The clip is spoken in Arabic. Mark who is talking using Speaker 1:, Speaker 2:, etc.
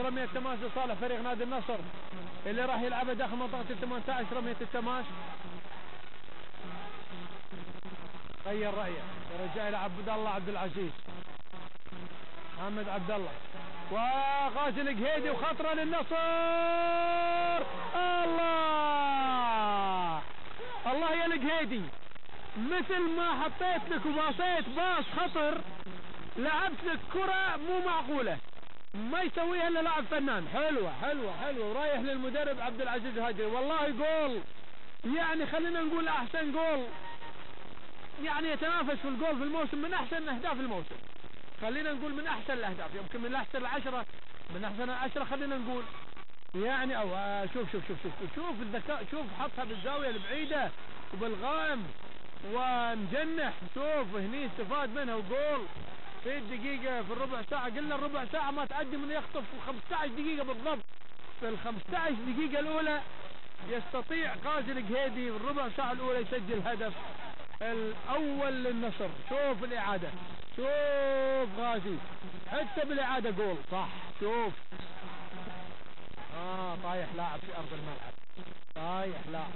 Speaker 1: رمية تماس لصالح فريق نادي النصر اللي راح يلعبها داخل منطقة 18. رمية التماس غير رأيه ورجع إلى عبد الله عبد العزيز. محمد عبد الله وغازي القهيدي وخطرة للنصر. الله الله يا القهيدي، مثل ما حطيت لك وباصيت باص خطر، لعبت لك كرة مو معقولة ما يسويها الا لاعب فنان. حلوة حلوة حلوة، ورايح للمدرب عبد العزيز الهجري. والله جول، يعني خلينا نقول احسن جول، يعني يتنافس في الجول في الموسم، من احسن اهداف الموسم، خلينا نقول من احسن الاهداف، يمكن من احسن العشرة، من احسن العشرة خلينا نقول يعني. او شوف شوف شوف شوف شوف الذكاء، شوف حطها بالزاوية البعيدة وبالغائم ومجنح. شوف هني استفاد منها وجول في الدقيقة، في الربع ساعة، قلنا الربع ساعة ما تعدي من يخطف في 15 دقيقة بالضبط. في ال 15 دقيقة الأولى يستطيع غازي القهيدي في الربع ساعة الأولى يسجل هدف الأول للنصر. شوف الإعادة، شوف غازي حتى بالإعادة جول صح. شوف طايح لاعب في أرض الملعب، طايح لاعب